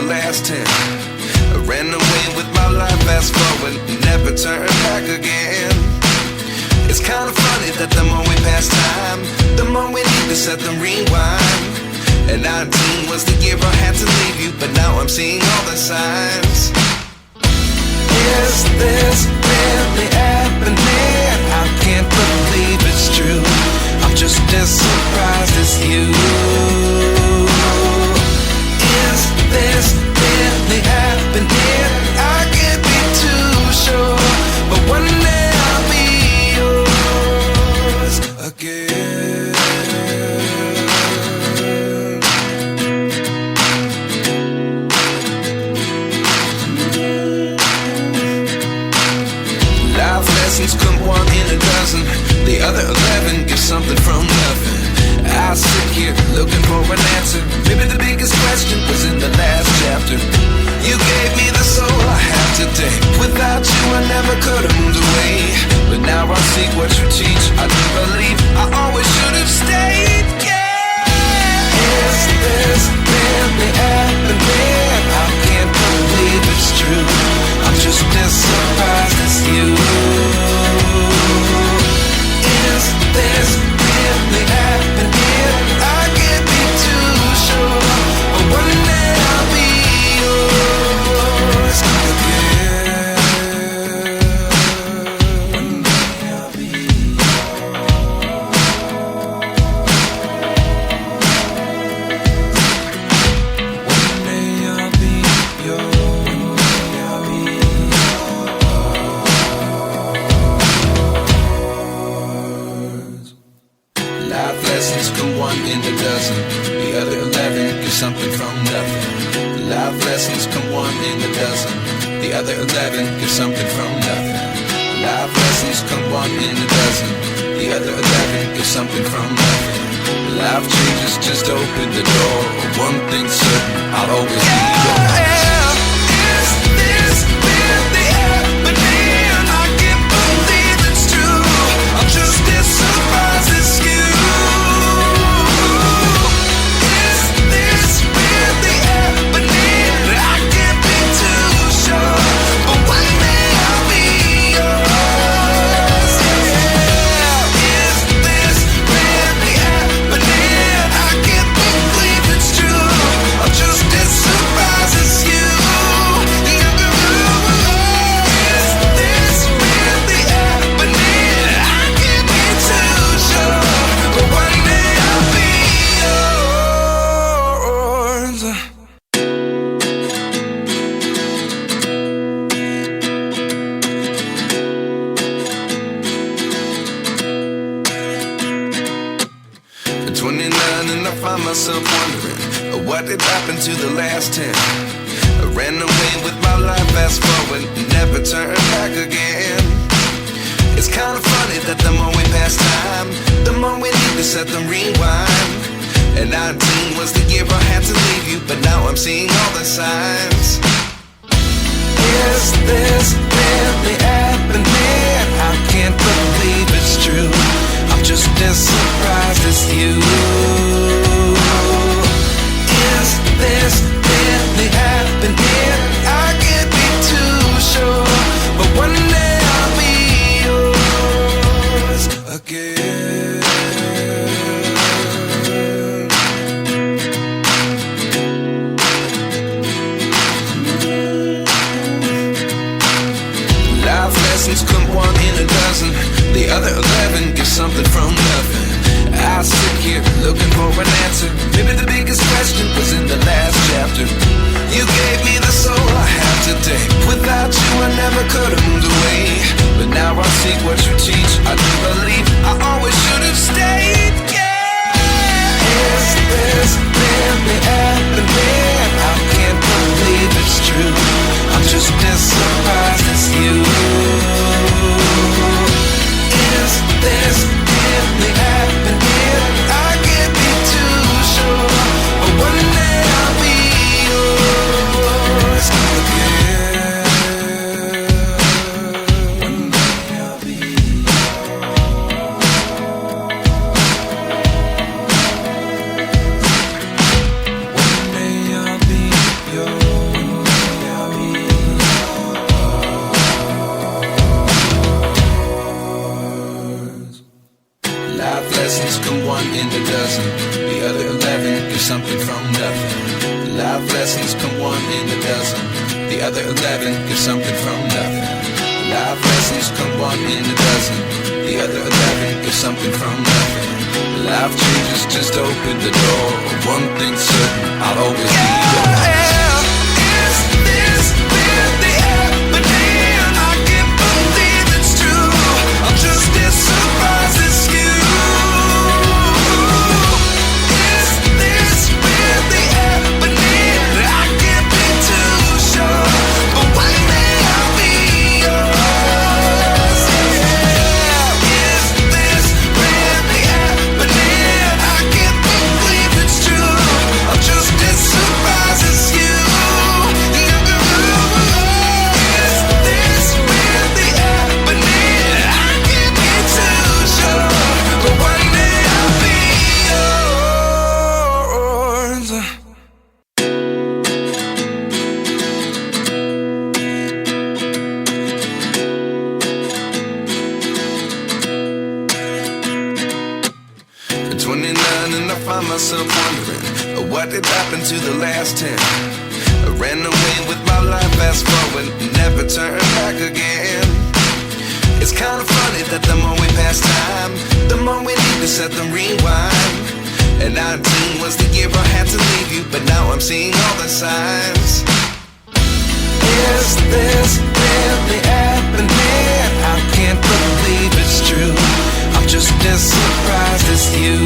last 10. I ran away with my life, fast forward, never turn back again. It's kind of funny that the more we pass time, the more we need to set the rewind. And 19 was the year I had to leave you, but now I'm seeing all the signs. Is this really happening? I can't believe it's true. I'm just as surprised as you. Is this really happening? I can't be too sure, but one day I'll be yours again. Life lessons come one in a dozen. The other 11 get something from nothing. I sit here looking for an answer. Maybe the biggest question was in the last chapter. You gave me the soul I have today. Without you I never could have moved away. But now I see what you teach. I do believe I always should have stayed. Yeah. Is this really happening? I can't believe it's true. I'm just as surprised as you. Is this really happening? I can't be too sure, but one day I'll be yours again. One day I'll be yours. One day I'll be yours. Life lessons come one in a dozen. The other 11 get something from nothing. Life lessons come one in a dozen. The other 11 get something from nothing. Life lessons come one in a dozen. The other 11 get something from nothing. Life changes just open the door. One thing's certain, I'll always be yours. Is this really happening? I can't believe it's true. I'm just as surprised as you. Is this really happening? I can't be too sure, but one day I'll be yours. Yeah. Is this really happening? I can't believe it's true. I'm just as surprised as you. Is this really happening? I can't be too sure, but one day I'll be yours. At 29 and I find myself wondering what did happen to the last 10. I ran away with my life, fast forward, never turn back again. It's kind of funny that the more we pass time, the more we need to set the rewind. And 19 was the year I had to leave you, but now I'm seeing all the signs. Is this really happening? I can't believe it's true. I'm just as surprised as you. Is this really happening? I can't be too sure, but one day I'll be yours again. Life lessons come one in a dozen. The other 11 get something from nothing. I sit here looking for an answer. Maybe the biggest question was in the last chapter. You gave me the soul I have today. Without you I never could have moved away. But now I see what you teach. I do believe I always should have stayed. Yeah. Is this really happening? I can't believe it's true. I'm just as surprised as you. Is this really happening? I can't be too sure, but one day I'll be yours again. One day I'll be yours. come one in a dozen. The other 11 give something from nothing. Life lessons come one in a dozen. The other 11 give something from nothing. Life changes just open the door. One thing's certain, I'll always be yours. Is this really happening? I can't believe it's true. I'm just as surprised as you. Is this really happening? I can't be too sure, but one day I'll be yours. Is this really happening? I can't believe it's true. I'm just as surprised as you. Is this really happening? I can't be too sure, but one day I'll be yours. At 29 and I find myself wondering, what did happen to the last 10? I ran away with my life, fast forward, never turn back again. It's kind of funny that the more we pass time, the more we need to set the rewind. And 19 was the year I had to leave you, but now I'm seeing all the signs. Is this really happening? I can't believe it's true. I'm just as surprised as you.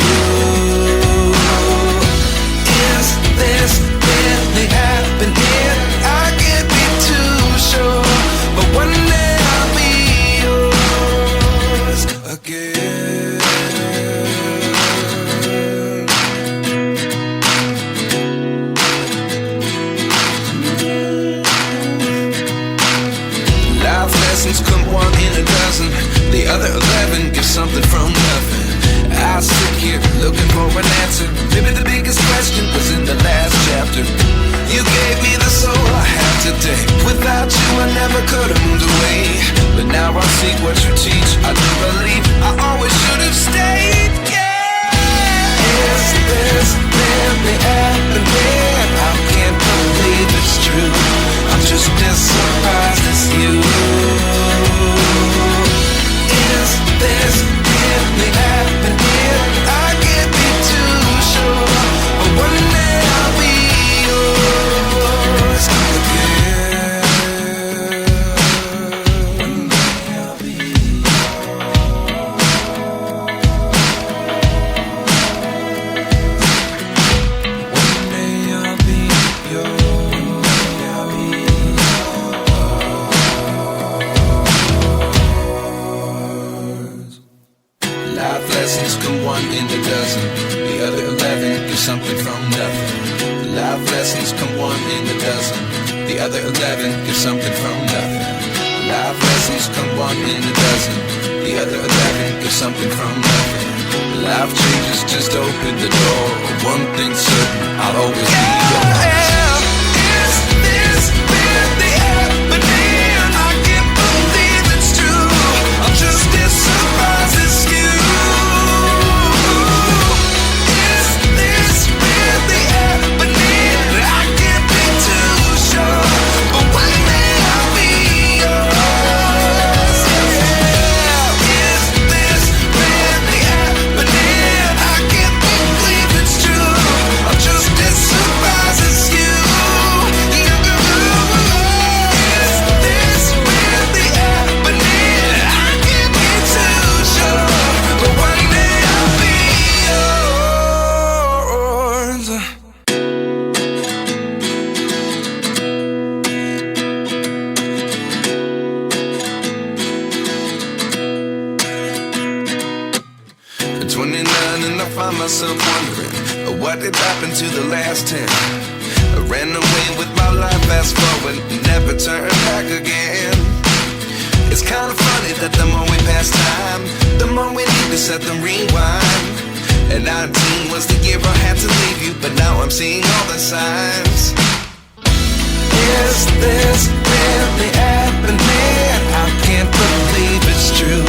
Is this really happening? I can't be too sure, but one day I'll be yours again. Life lessons come one in a dozen. The other 11 give something from nothing. I sit here looking for an answer. Maybe the biggest question was in the last chapter. You gave me the soul I have today. Without you I never could have moved away. But now I see what you teach. I do believe I always should have stayed. Yeah. Is this really happening? I can't believe it's true. I'm just as surprised as you. Is this really happening? I can't be too sure, but one day I'll be yours again. One day I'll be yours. One day I'll be yours. One day I'll be yours. Life lessons come one in a dozen. The other 11 give something from nothing. Life lessons come one in a dozen. The other 11 give something from nothing. Life lessons come one in a dozen. The other 11 give something from nothing. Life changes just open the door. One thing's certain, I'll always be yours. Is this really happening? I can't believe it's true. I'm just as surprised as you. Is this really happening? I can't be too sure, but one day I'll be yours. Is this really happening? I can't believe it's true. I'm just as surprised as you. Is this really happening? I can't be too sure, but one day I'll be yours. At 29 and I find myself wondering, what did happen to the last 10? I ran away with my life, fast forward, never turn back again. It's kind of funny that the more we pass time, the more we need to set the rewind. And 19 was the year I had to leave you, but now I'm seeing all the signs. Is this really happening? I can't believe it's true.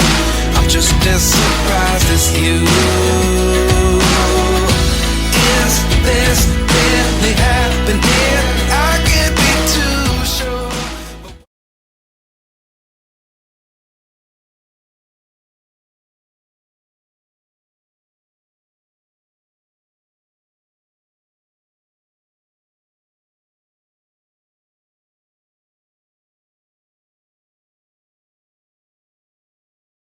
I'm just as surprised as you.